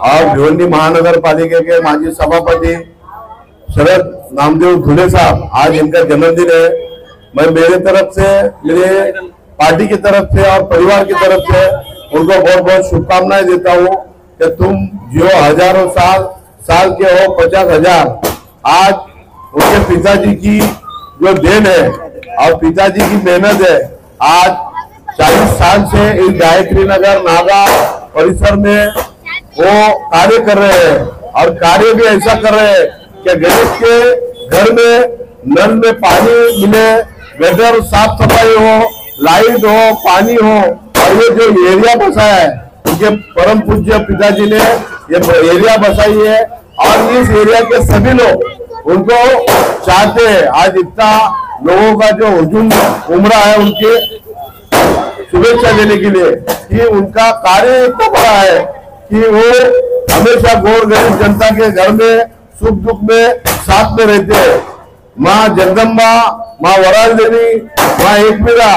और भिवंडी महानगरपालिका के माजी सभापति शरद नामदेव धुले साहब, आज इनका जन्मदिन है। मैं मेरे तरफ से, मेरे पार्टी की तरफ से और परिवार की तरफ से उनको बहुत बहुत शुभकामनाएं देता हूँ कि तुम जो हजारों साल के हो, 50,000। आज उनके पिताजी की जो देन है और पिताजी की मेहनत है, आज 40 साल से इस गायत्री नगर नागा परिसर में वो कार्य कर रहे हैं और कार्य भी ऐसा कर रहे हैं कि गरीब के घर में नल में पानी मिले, गटर साफ सफाई हो, लाइट हो, पानी हो। और ये जो एरिया बसा है, उनके परम पूज्य पिताजी ने ये एरिया बसाई है और इस एरिया के सभी लोग उनको चाहते हैं। आज इतना लोगों का जो हुजूम उमड़ा है उनके शुभेच्छा देने के लिए कि उनका कार्य इतना बड़ा है कि वो हमेशा गौर गरीब जनता के घर में सुख दुख में साथ में रहते हैं। माँ जगदम्बा, माँ वराल देवी, माँ एकमीरा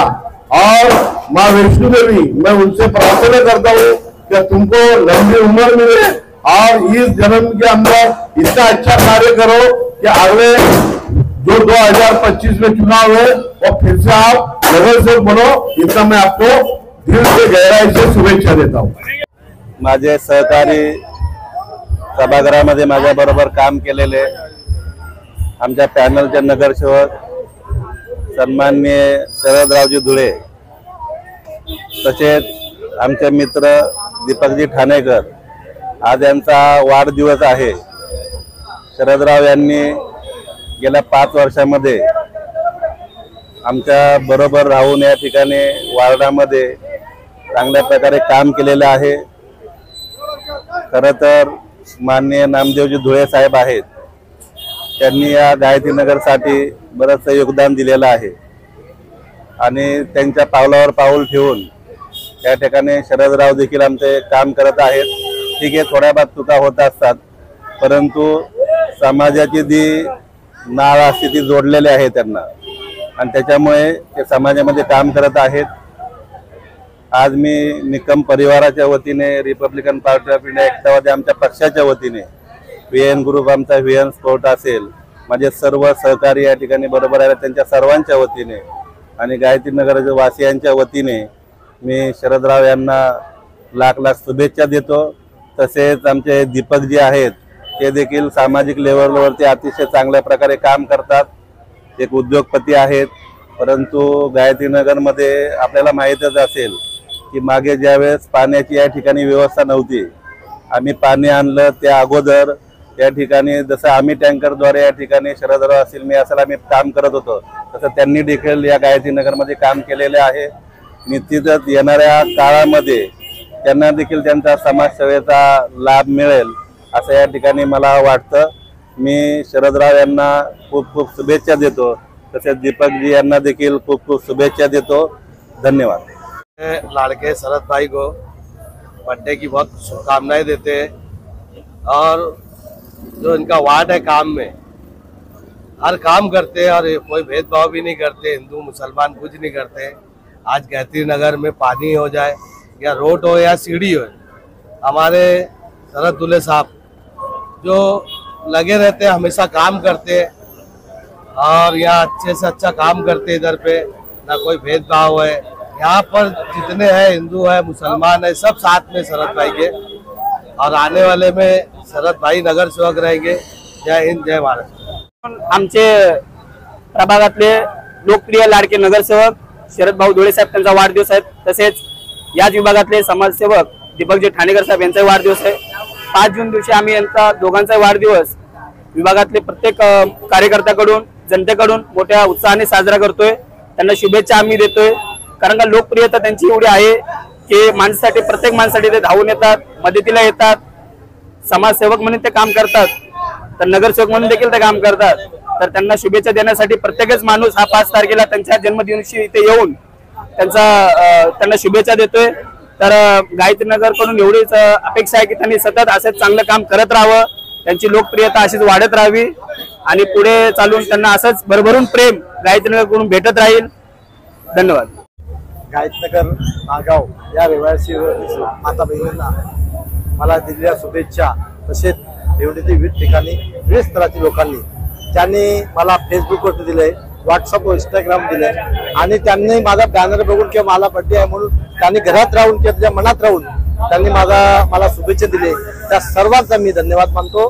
और माँ वैष्णो देवी, मैं उनसे प्रार्थना करता हूँ कि तुमको लंबी उम्र मिले और इस जन्म के अंदर इतना अच्छा कार्य करो कि अगले जो 2025 में चुनाव है और फिर से आप नगर सेवक बनो। इतना मैं आपको दिल से गहराई से शुभेच्छा देता हूँ। माझे सहकारी सभागृहामध्ये माझ्याबरोबर काम केलेले आमच्या पॅनलचे नगरसेवक सन्माननीय शरदरावजी धुळे, तसेच आमचे मित्र दीपकजी ठाणेकर, आज यांचा वाढदिवस आहे। शरदराव यांनी गेल्या 5 वर्षामध्ये आमच्या बरोबर राहून या ठिकाणी वार्डामध्ये चांगल्या प्रकारे काम केलेलं आहे। खरं तर माननीय नामदेवजी धुळे साहेब आहेत, त्यांनी या गायत्री नगरसाठी बरंच योगदान दिलेलं आहे आणि त्यांच्या पावलावर पाऊल ठेवून या ठिकाणी शरदराव देखील आमचे काम करत आहेत। ठीक आहे, थोड्या बहुत चुका होत असतात, परंतु समाजाची जी नाळ असते ती जोडलेली आहे त्यांना आणि त्याच्यामुळे ते समाजामध्ये काम करत आहेत। आज मी निकम परिवाराच्या वतीने, रिपब्लिकन पार्टी ऑफ इंडिया एकतावादी आमच्या पक्षाच्या वतीने, VN ग्रुप आमचा VN स्पोर्ट असेल, माझे सर्व सहकारी या ठिकाणी बरोबर आहे, त्यांच्या सर्वांच्या वतीने आणि गायत्री नगर वासियांच्या वतीने मी शरदराव यांना लाख लाख शुभेच्छा देतो। तसेच आमचे दीपक जी आहेत ते देखील सामाजिक लेवलवरती अतिशय चांगल्या प्रकारे काम करतात, एक उद्योगपती आहेत। परंतु गायत्री नगरमध्ये आपल्याला माहीतच असेल की मागे ज्यावेळेस पाण्याची या ठिकाणी व्यवस्था नव्हती, आम्ही पाणी आणलं त्या अगोदर या ठिकाणी जसं आम्ही टँकरद्वारे या ठिकाणी शरदराव असेल, मी असेल, आम्ही काम करत होतो, तसं त्यांनी देखील या गायत्री नगरमध्ये काम केलेले आहे। निश्चितच येणाऱ्या काळामध्ये त्यांना देखील त्यांचा समाजसेवेचा लाभ मिळेल असं या ठिकाणी मला वाटतं। मी शरदराव यांना खूप खूप शुभेच्छा देतो, तसेच दीपकजी यांना देखील खूप खूप शुभेच्छा देतो। धन्यवाद। लाड़के शरद भाई को बर्थडे की बहुत शुभकामनाएं देते हैं और जो इनका वार्ड है काम में हर काम करते हैं और कोई भेदभाव भी नहीं करते, हिंदू मुसलमान कुछ नहीं करते। आज गायत्री नगर में पानी हो जाए या रोड हो या सीढ़ी हो, हमारे शरद धुले साहब जो लगे रहते हैं, हमेशा काम करते हैं और यहाँ अच्छे से अच्छा काम करते। इधर पे ना कोई भेदभाव है, यहाँ पर जितने हैं हिंदू है मुसलमान है सब साथ में शरद भाई के, और आने वाले में शरद भाई नगर सेवक रहेंगे। जय हिंद, जय भारत। आमचे प्रभागातले लोकप्रिय लाडके नगरसेवक शरद भाऊ धुळे साहेब त्यांचा वाढदिवस आहे, तसेच याच विभागातले समाजसेवक दीपकजी ठाणेकर साहेब यांचा वाढदिवस आहे। 5 जून दिवशी आम्ही यांचा दोघांचा वाढदिवस विभागातले प्रत्येक कार्यकर्त्याकडून, जनतेकडून मोठ्या उत्साहाने साजरा करतोय। त्यांना शुभेच्छा आम्ही देतोय, कारण का लोकप्रियता त्यांची एवढी आहे की माणसासाठी, प्रत्येक माणसासाठी ते धावून येतात, मदतीला येतात, समाजसेवक म्हणून ते काम करतात, तर नगरसेवक म्हणून देखील ते काम करतात। तर त्यांना शुभेच्छा देण्यासाठी प्रत्येकच माणूस हा 5 तारखेला त्यांच्या जन्मदिवशी इथे येऊन त्यांना शुभेच्छा देतोय। तर गायत्री नगर कडून एवढीच अपेक्षा आहे की त्यांनी सतत असंच चांगलं काम करत राहावं, त्यांची लोकप्रियता अशीच वाढत राहावी आणि पुढे चालून त्यांना असंच भरभरून प्रेम गायत्री नगर कडून भेटत राहील। धन्यवाद। गायत्री नगर नागाव या रहिवासी माता बहिणींना मला दिलेल्या शुभेच्छा, तसेच निवडणुकीत विविध ठिकाणी विविध स्तरातील लोकांनी त्यांनी मला फेसबुकवर दिले, व्हॉट्सअप इंस्टाग्राम दिले आणि त्यांनी माझा बॅनर बघून किंवा मला बर्थडे आहे म्हणून त्यांनी घरात राहून किंवा त्याच्या मनात राहून त्यांनी मला शुभेच्छा दिले, त्या सर्वांचा मी धन्यवाद मानतो।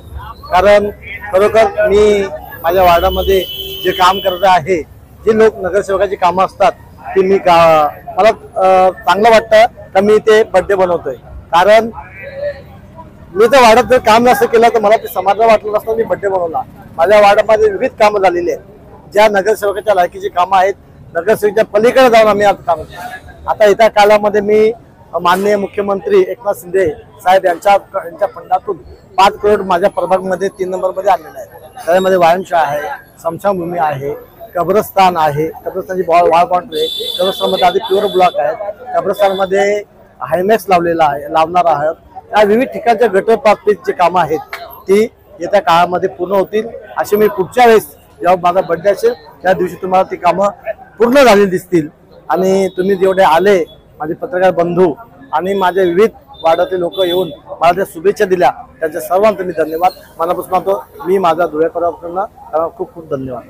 कारण खरोखर मी माझ्या वार्डामध्ये जे काम करत आहे, जे लोक नगरसेवकाची कामं असतात ती मला चांगलं वाटतं का मी ते बर्थडे बनवतोय। कारण मी तर वार्डात जर काम नसतं केलं तर मला ते समाजाला वाटलं नसतं, मी बर्थडे बनवला। माझ्या वार्डामध्ये विविध कामं झालेली आहेत, ज्या नगरसेवकाच्या लायकीची कामं आहेत, नगरसेवकाच्या पलीकडे जाऊन आम्ही आज काम करतो। आता येत्या काळामध्ये मी माननीय मुख्यमंत्री एकनाथ शिंदे साहेब यांच्या फंडातून 5 करोड माझ्या प्रभागमध्ये 3 नंबरमध्ये आणलेले आहेत। त्यामध्ये व्यायामशाळा आहे, स्मशानभूमी आहे, कब्रस्तान आहे, कब्रस्तानची वॉल बाउंड्री आहे, कब्रस्तानमध्ये आधी प्युअर ब्लॉक आहेत, कब्रस्तानमध्ये हायमॅक्स लावणार आहात। या विविध ठिकाणच्या गटर पातळीची कामं आहेत ती येत्या काळामध्ये पूर्ण होतील, अशी मी पुढच्या वेळेस जेव्हा माझा बर्थडे असेल त्या दिवशी तुम्हाला ती कामं पूर्ण झालेली दिसतील। आणि तुम्ही जेवढे आले माझे पत्रकार बंधू आणि माझे विविध वार्डातील लोक येऊन मला त्या शुभेच्छा दिल्या, त्यांच्या सर्वांचे मी धन्यवाद मनापासून मानतो। मी माझा धुळेकरांना खूप खूप धन्यवाद।